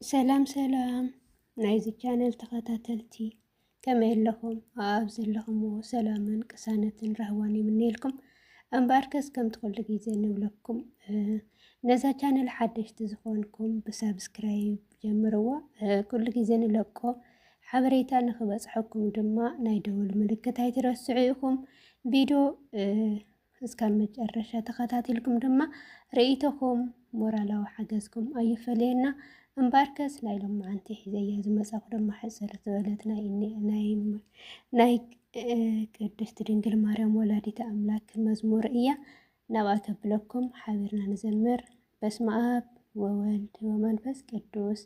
ሰላም ሰላም ናይዚ ቻነል ተኸታተልቲ ከመይ ኣለኹም? ኣብ ዘለኹምዎ ሰላምን ቅሳነትን ረህዋን ይምነየልኩም እምበኣርከስ ከምቲ ኩሉ ግዜ ንብለኩም ነዛ ቻነል ሓደሽቲ ዝኾንኩም ብሰብስክራይብ ጀምርዋ። ኩሉ ግዜ ንለቆ ሓበሬታ ንኽበፅሐኩም ድማ ናይ ደወል ምልክት ኣይትረስዑ ኢኹም። ቪድዮ እስካብ መጨረሻ ተኸታቲልኩም ድማ ርኢቶኹም ሞራላዊ ሓገዝኩም ኣይፈልየና። እምበኣርከስ ናይ ሎማዓንቲ ሒዘያ ዝመፃኹ ድማ ሕፅር ዝበለት ናይ ቅድስቲ ድንግል ማርያም ወላዲተ ኣምላክ መዝሙር እያ። ናብኣ ከብለኩም ሓቢርና ንዘምር። በስመ አብ ወወልድ ወመንፈስ ቅዱስ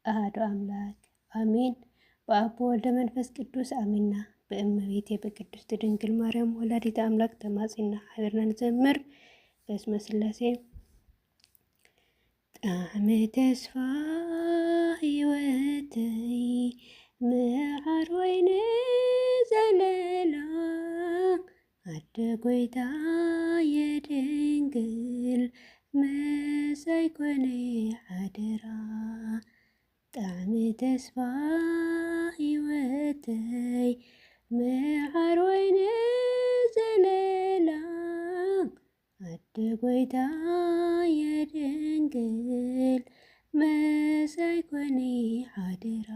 አሐዱ አምላክ አሜን። በአብ ወልደ መንፈስ ቅዱስ አሜና። በእመቤቴ በቅድስት ድንግል ማርያም ወላዲተ አምላክ ተማጺና ሓቢርና ንዘምር። በስመ ስላሴ ጣዕመ ተስፋ ህይወተይ መዓር ወይኒ ዘለላ ኣደ ጎይታ የድንግል መሳይ ኮነይ ዓደራ። ጣዕመ ተስፋ ህይወተይ መዓር ወይኒ ዘለላ ኣደ ጎይታ የድንግል መሳይ ኮነይ ዓደራ።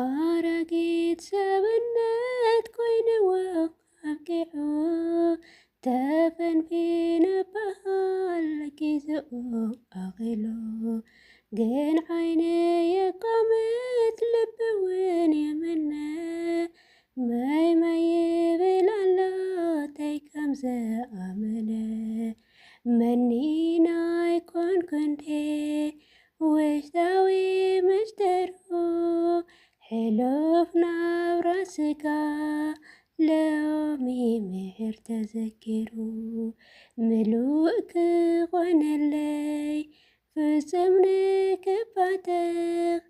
ኣረጊት ሰብነት ኮይንዎ ኣብቂዑ ተፈንፊነ በሃል ጊዜኡ ኣኺሉ ግን ዓይነ የቃምት ልቢ እውን የመነ ማይ ማይ ይብል ኣሎ እንታይ ከም ዝኣመነ መኒና ኣይኮንኩንቴ ውሽጣዊ ምስጢሩ ሕሉፍ ናብራ ስጋ ሎሚ ምሕር ተዘኪሩ ምሉእ ክኾነለይ ፍጹም ንክባተኽ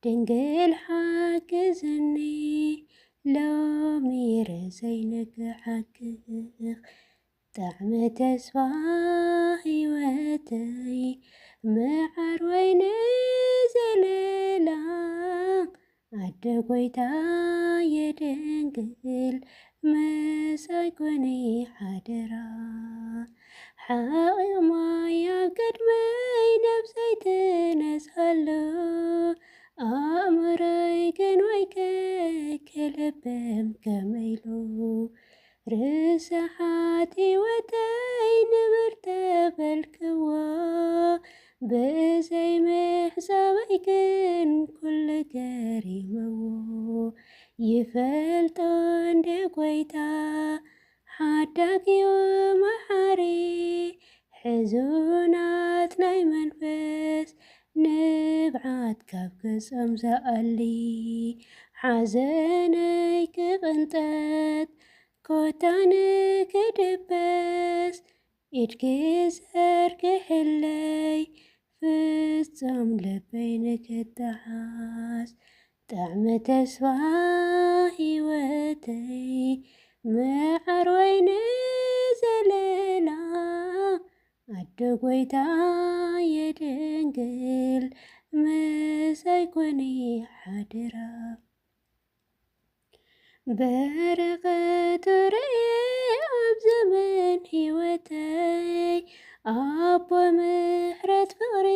ድንግል ሓግዝኒ ሎሚ ርእሰይ ንክሓግኽ። ጣዕመ ተስፋ ህይወተይ መዓር ወይኒ ዘለላ ኣደ ጎይታ የድንግል መሳይ ኮነይ ዓደራ። ሓቕማይ ኣብ ቅድመይ ነብሰይ ትነስሃሎ ኣእምሮይ ግን ወይከክልብም ከመይሉ ርስሓት ህይወተይ ንብር ተበልክዎ ብዘይ ምሕሳበይ ግን ኩሉ ገሪመዎ ይፈልጦ እንደ ጎይታ ሓዳግዮ መሓሪ ሕዙናት ናይ መንፈስ ንብዓት ካብ ገጾም ዝኣሊ ሓዘነይ ክቕንጠት ኮታ ንክድበስ ኢድ ክዘርግሕለይ ፍጹም ልበይ ንክተሓስ። ጣዕመ ተስፋ ህይወተይ መዓር ወይኒ ዘለላ ኣደ ጎይታ የድንግል መሳይ ኮነይ ዓደራ። በረኸት ርእየ ኣብ ዘመን ህይወተይ ኣቦ ምሕረት ፍቕሪ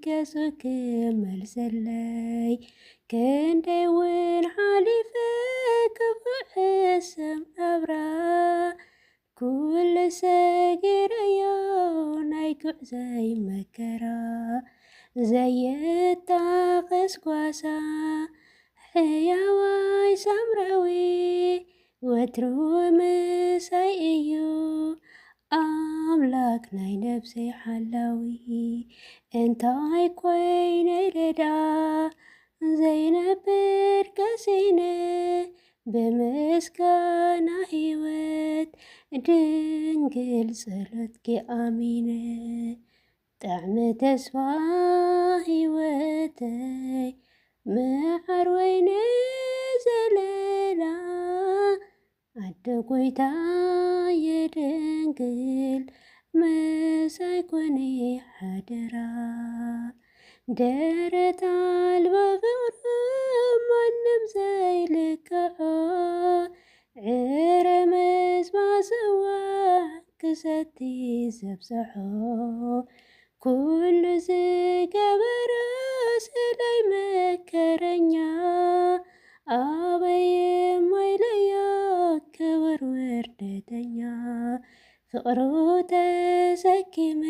ገጹ ክመልሰለይ ክንደይ እውን ሓሊፈ ክፉዕ ሰብ ናብራ ኩሉ ሰጊረዮ ናይ ጉዕዘይ መከራ ዘየጣቕስ ጓሳ ሕያዋይ ሳምራዊ ወትሩ ምሳይ እዩ ኣምላክ ናይ ነብሰይ ሓላዊ እንታይ ኮይነ ለዳ ዘይነብር ቀሲነ ብምስጋና ህይወት ድንግል ጸሎትኪ ኣሚነ። ጣዕመ ተስፋ ህይወተይ መዓር ወይኒ ዘለላ ኣደ ጎይታ የድንግል መሳይ ኮነይ ዓደራ። ደረት አልባ ፍቅሪ ማንም ዘይልክዖ ዕረ መስማስዋ ክሰቲ ዘብፅሖ ኩሉ ዝገበረ ስለይ መከረኛ ኣበይ ማይለዮ ክብር ውርደተኛ ፍቅሩ ተሰኪመ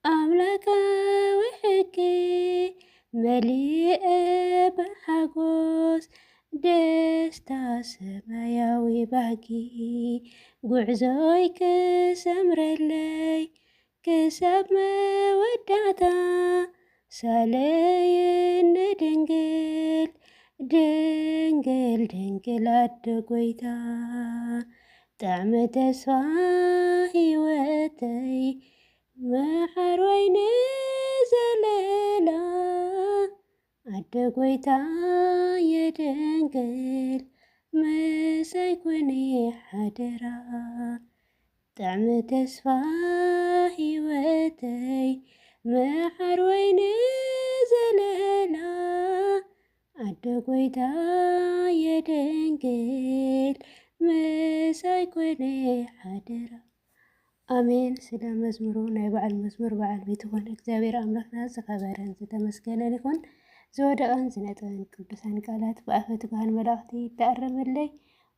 ኣምላካዊ ሕጊ መሊአ ብሓጎስ ደስታ ሰማያዊ ባህጊ ጉዕዞይ ክሰምረለይ ክሳብ መወዳእታ ሳለየኒ ድንግል ድንግል ድንግል ኣደ ጎይታ ጣዕመ ተስፋ ሂወተይ መሓር ወይኒ ዘለላ ኣደ ጎይታ የድንግል መሳይ ኮኒ ሓደራ ጣዕመ ተስፋ ሂወተይ መሓር ወይኒ ዘለላ ኣደ ጎይታ የድንግል መሳይ ኮኒ ሓደራ አሜን። ስለ መዝሙሩ ናይ በዓል መዝሙር በዓል ቤት ይኹን እግዚአብሔር አምላክና ዝኸበረን ዝተመስገነን ይኹን። ዝወደቐን ዝነጥበን ቅዱሳን ቃላት ብኣፈ ትጉሃን መላእኽቲ ይተኣረመለይ።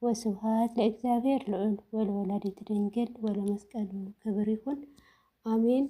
ወስብሃት ለእግዚአብሔር ልዑል ወለወላዲቱ ድንግል ወለመስቀሉ ክብር ይኹን አሜን።